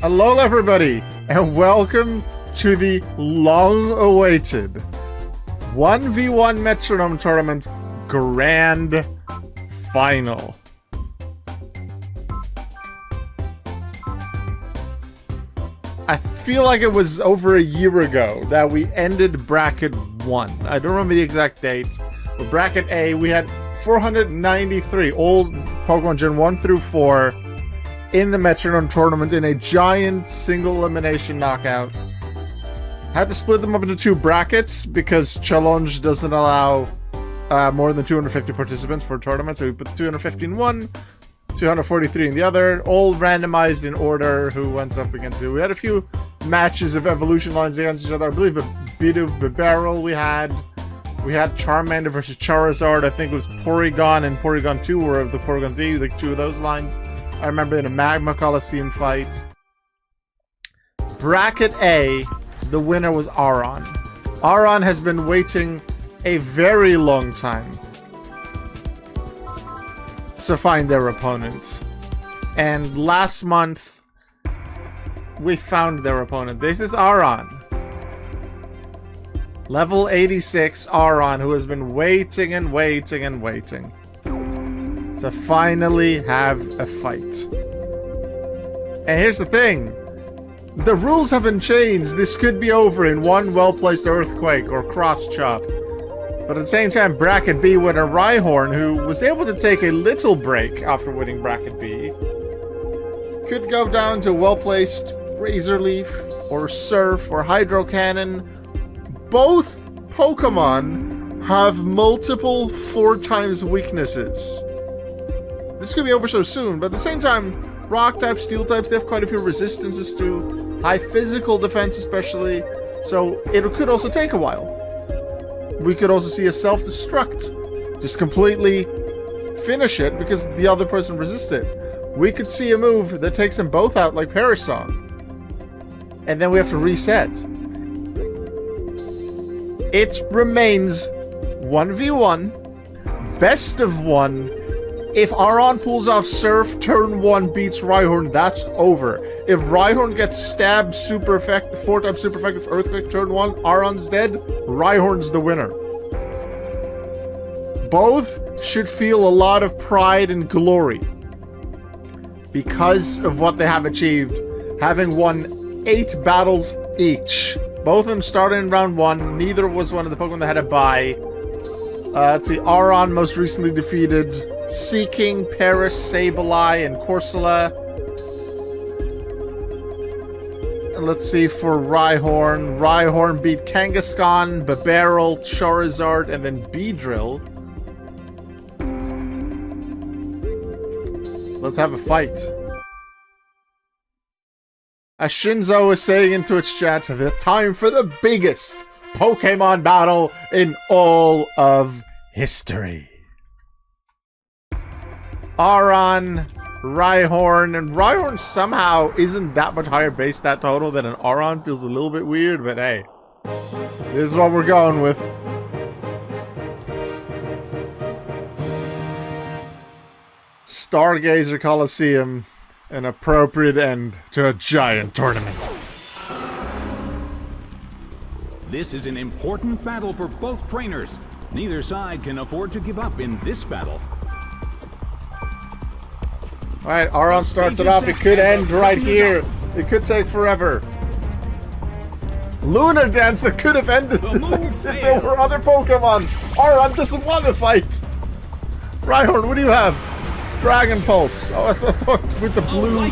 Hello everybody, and welcome to the long-awaited 1v1 Metronome Tournament Grand Final. I feel like it was over a year ago that we ended Bracket 1. I don't remember the exact date, but Bracket A, we had 493 old Pokemon Gen 1 through 4 in the Metronome Tournament in a giant single elimination knockout. Had to split them up into two brackets because Challenge doesn't allow more than 250 participants for a tournament, so we put 250 in one, 243 in the other, all randomized in order who went up against who. We had a few matches of evolution lines against each other. I believe a bit of Barrel we had Charmander versus Charizard. I think it was Porygon and Porygon 2 were the Porygon Z, like two of those lines. I remember in a Magma Coliseum fight. Bracket A, the winner was Aron. Aron has been waiting a very long time to find their opponent. And last month, we found their opponent. This is Aron. Level 86 Aron, who has been waiting and waiting and waiting to finally have a fight. And here's the thing. The rules haven't changed. This could be over in one well-placed Earthquake or Cross Chop. But at the same time, Bracket B winner Rhyhorn, who was able to take a little break after winning Bracket B, could go down to well-placed Razor Leaf or Surf or Hydro Cannon. Both Pokemon have multiple 4x weaknesses. This could be over so soon, but at the same time, Rock types, Steel types, they have quite a few resistances too. High physical defense especially, so it could also take a while. We could also see a self-destruct. Just completely finish it because the other person resisted. We could see a move that takes them both out like Perish Song. And then we have to reset. It remains 1v1, best of one. If Aron pulls off Surf turn 1 beats Rhyhorn, that's over. If Rhyhorn gets stabbed super effective, 4x super effective Earthquake turn 1, Aron's dead, Rhyhorn's the winner. Both should feel a lot of pride and glory because of what they have achieved, having won 8 battles each. Both of them started in round 1. Neither was one of the Pokemon that had a bye. Let's see, Aron most recently defeated Seeking, Paris, Sableye, and Corsola. And let's see for Rhyhorn. Rhyhorn beat Kangaskhan, Babarrel, Charizard, and then Beedrill. Let's have a fight. As Shinzo is saying in Twitch chat, the time for the biggest Pokemon battle in all of history. Aron, Rhyhorn, and Rhyhorn somehow isn't that much higher base stat total than an Aron. Feels a little bit weird, but hey, this is what we're going with. Stargazer Coliseum, an appropriate end to a giant tournament. This is an important battle for both trainers. Neither side can afford to give up in this battle. Alright, Aron starts it off. It could end right here. It could take forever. Lunar Dance that could have ended things if there were other Pokemon. Aron doesn't want to fight. Rhyhorn, what do you have? Dragon Pulse. Oh, I thought with the blue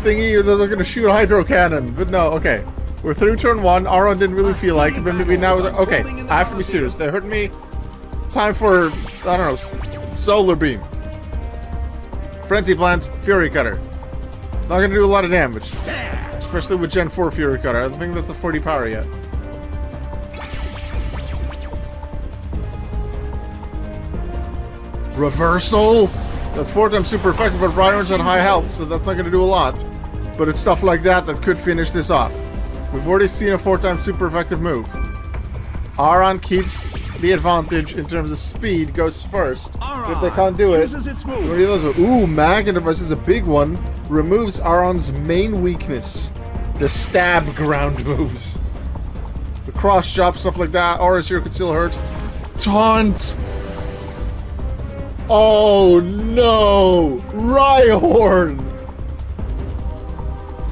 thingy they're going to shoot Hydro Cannon. But no, okay. We're through turn 1. Aron didn't really feel like it, but maybe now... Okay, I have to be serious. They hurt me. Time for, I don't know, Solar Beam. Frenzy Plant, Fury Cutter. Not going to do a lot of damage. Especially with Gen 4 Fury Cutter. I don't think that's the 40 power yet. Reversal! That's 4x super effective, but Rhyhorn's on high health, so that's not going to do a lot. But it's stuff like that that could finish this off. We've already seen a 4x super effective move. Aron keeps the advantage in terms of speed goes first. Aron If they can't do it, uses its move. one of the others. Ooh, Magnet Device is a big one. Removes Aron's main weakness, the stab ground moves. The cross chop, stuff like that. Aura's here could still hurt. Taunt. Oh no, Rhyhorn.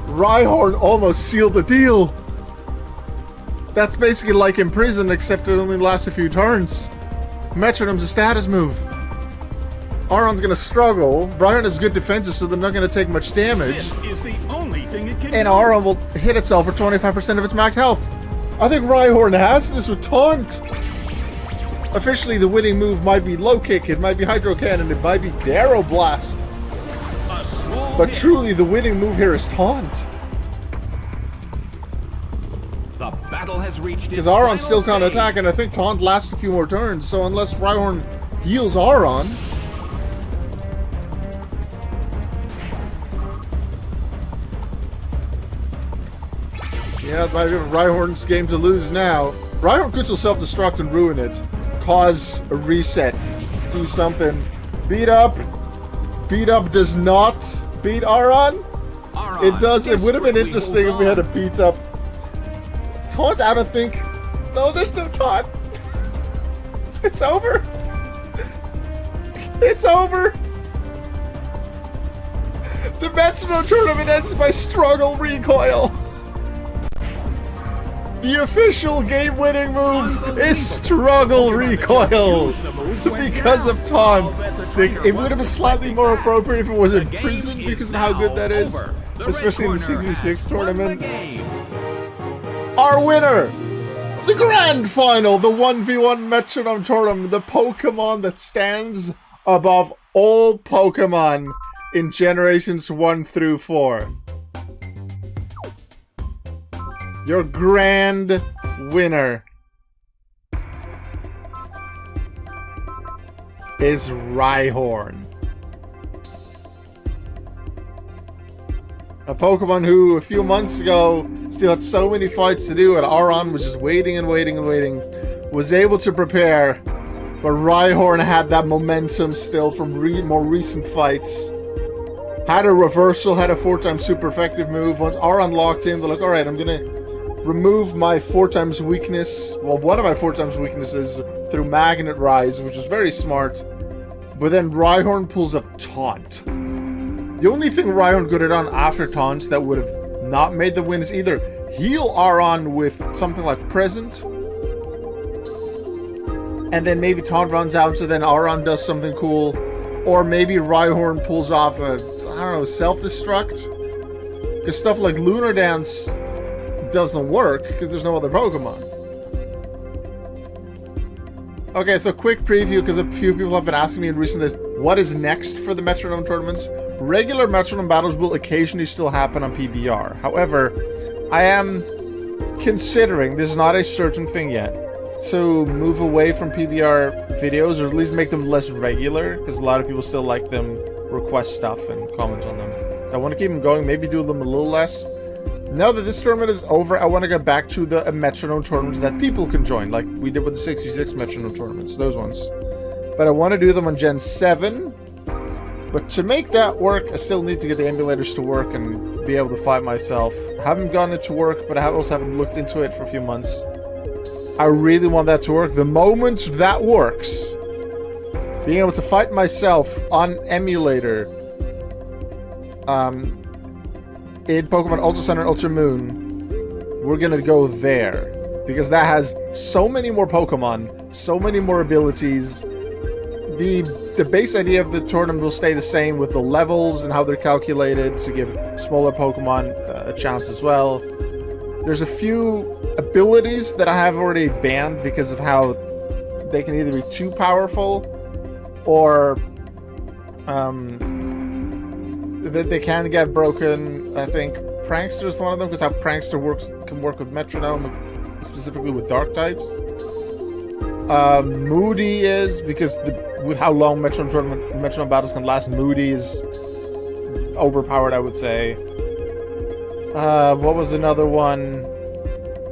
Rhyhorn almost sealed the deal. That's basically like Imprison, except it only lasts a few turns. Metronome's a status move. Aron's gonna struggle. Rhyhorn has good defenses, so they're not gonna take much damage. This is the only thing it can And do. Aron will hit itself for 25% of its max health. I think Rhyhorn has this with Taunt. Officially, the winning move might be Low Kick, it might be Hydro Cannon, it might be Darrow Blast. A small But hit. truly, the winning move here is Taunt. The battle has reached its Because Aron final still can't stage. attack, and I think Taunt lasts a few more turns, so unless Rhyhorn heals Aron... Yeah, it might be Rhyhorn's game to lose now. Rhyhorn could still self-destruct and ruin it. Cause a reset. Do something. Beat up. Beat up does not beat Aron. Aron It does. It would have been desperately interesting if holds we had a on. beat up. Taunt, I don't think. No, there's no taunt. It's over. It's over. The Metronome Tournament ends by struggle recoil. The official game-winning move is struggle recoil because of taunt. It would have been slightly more appropriate if it was in prison because of how good that is, especially in the 66 tournament. Our winner, the grand final, the 1v1 Metronome Tournament, the Pokemon that stands above all Pokemon in generations 1 through 4. Your grand winner is Rhyhorn. A Pokemon who a few months ago still had so many fights to do, and Aron was just waiting and waiting and waiting. Was able to prepare, but Rhyhorn had that momentum still from more recent fights. Had a reversal, had a 4x super effective move. Once Aron locked in, they're like, alright, I'm gonna remove my 4x weakness, well, one of my 4x weaknesses through Magnet Rise, which is very smart. But then Rhyhorn pulls up Taunt. The only thing Rhyhorn could have done after Taunt that would have not made the win is either heal Aron with something like Present, and then maybe Taunt runs out, so then Aron does something cool, or maybe Rhyhorn pulls off a, I don't know, self-destruct? Because stuff like Lunar Dance doesn't work because there's no other Pokemon. Okay, so quick preview, because a few people have been asking me in recent days, what is next for the Metronome tournaments? Regular Metronome battles will occasionally still happen on PBR. However, I am considering, this is not a certain thing yet, to move away from PBR videos, or at least make them less regular, because a lot of people still like them, request stuff and comment on them. So I want to keep them going, maybe do them a little less. Now that this tournament is over, I want to get back to the Metronome tournaments that people can join, like we did with the 66 Metronome tournaments, those ones. But I want to do them on Gen 7. But to make that work, I still need to get the emulators to work and be able to fight myself. I haven't gotten it to work, but I also haven't looked into it for a few months. I really want that to work. The moment that works, being able to fight myself on emulator, in Pokemon Ultra Sun and Ultra Moon, we're gonna go there. Because that has so many more Pokemon, so many more abilities. The base idea of the tournament will stay the same with the levels and how they're calculated to give smaller Pokemon a chance as well. There's a few abilities that I have already banned because of how they can either be too powerful or that they can get broken. I think Prankster is one of them because how Prankster can work with Metronome, specifically with Dark types. Moody is because with how long Metronome battles can last, Moody is overpowered, I would say. What was another one?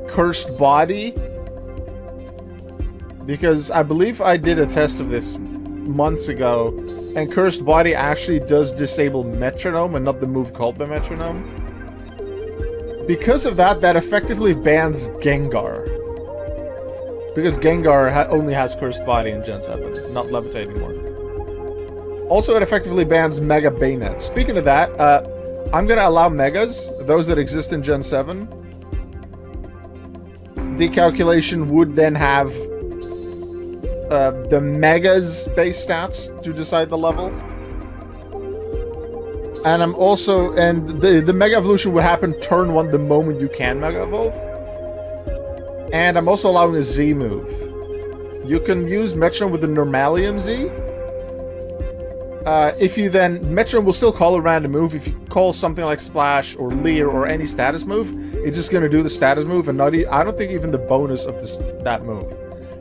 Cursed Body. Because I believe I did a test of this months ago, and Cursed Body actually does disable Metronome and not the move called by Metronome. Because of that, that effectively bans Gengar. Because Gengar only has Cursed Body in Gen 7, not Levitate anymore. Also, it effectively bans Mega Bayonet. Speaking of that, I'm going to allow Megas, those that exist in Gen 7. The calculation would then have the Megas base stats to decide the level. And I'm also, and the Mega Evolution would happen turn 1 the moment you can Mega Evolve. And I'm also allowing a Z move. You can use Metronome with the Normalium Z. If you then, Metronome will still call a random move. If you call something like Splash or Leer or any status move, it's just going to do the status move and not, I don't think even the bonus of that move.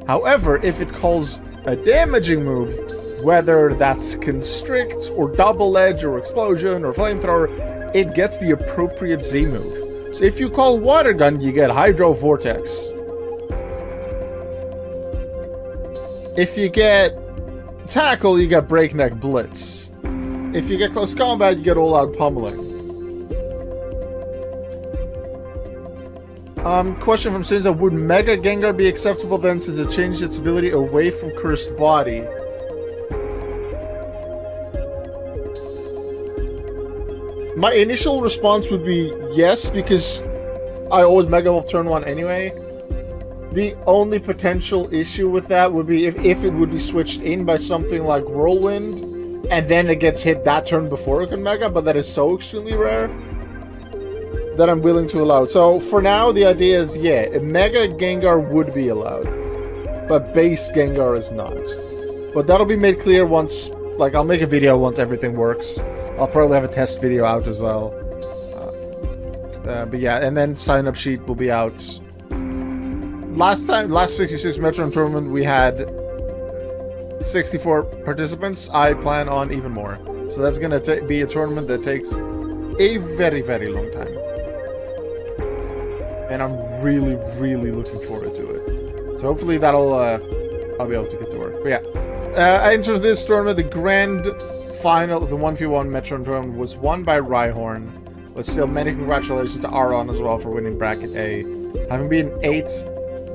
However, if it calls a damaging move, whether that's Constrict or Double Edge or Explosion or Flamethrower, it gets the appropriate Z move. So if you call Water Gun, you get Hydro Vortex. If you get Tackle, you get Breakneck Blitz. If you get Close Combat, you get All Out Pummeling. Question from Sinza, would Mega Gengar be acceptable then since it changed its ability away from Cursed Body? My initial response would be yes, because I always Mega Evolve turn 1 anyway. The only potential issue with that would be if it would be switched in by something like Whirlwind, and then it gets hit that turn before it can Mega, but that is so extremely rare that I'm willing to allow. So for now, the idea is, yeah, a Mega Gengar would be allowed, but base Gengar is not. But that'll be made clear once, like, I'll make a video once everything works. I'll probably have a test video out as well. But yeah, and then sign-up sheet will be out. Last 66 Metronome Tournament, we had 64 participants. I plan on even more. So that's going to be a tournament that takes a very, very long time. And I'm really, really looking forward to it. So hopefully that'll, I'll be able to get to work. But yeah, I entered this tournament. The grand final of the 1v1 Metronome Tournament was won by Rhyhorn. But still, many congratulations to Aron as well for winning Bracket A. Having been 8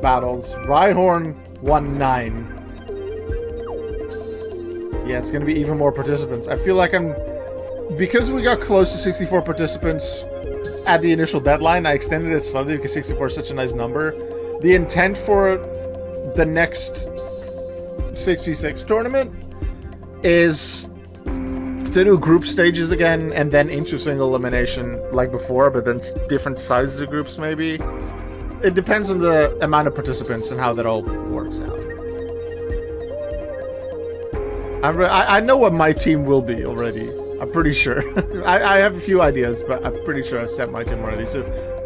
battles, Rhyhorn won 9. Yeah, it's going to be even more participants. I feel like because we got close to 64 participants at the initial deadline, I extended it slightly because 64 is such a nice number. The intent for the next 6v6 tournament is to do group stages again and then into single elimination like before, but then different sizes of groups maybe. It depends on the amount of participants and how that all works out. I know what my team will be already. I'm pretty sure. I have a few ideas, but I'm pretty sure I've set my team already. So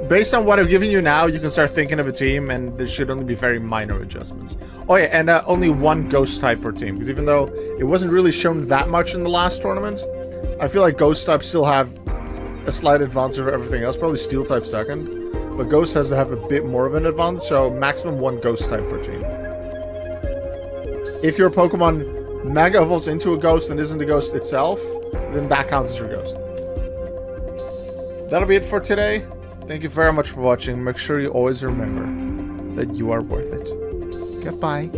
based on what I've given you now, you can start thinking of a team, and there should only be very minor adjustments. Oh yeah, and only one ghost type per team, because even though it wasn't really shown that much in the last tournament, I feel like ghost types still have a slight advantage over everything else. Probably steel type second. But Ghost has to have a bit more of an advantage, so maximum 1 Ghost type per team. If your Pokemon Mega Evolves into a Ghost and isn't a Ghost itself, then that counts as your Ghost. That'll be it for today. Thank you very much for watching. Make sure you always remember that you are worth it. Goodbye.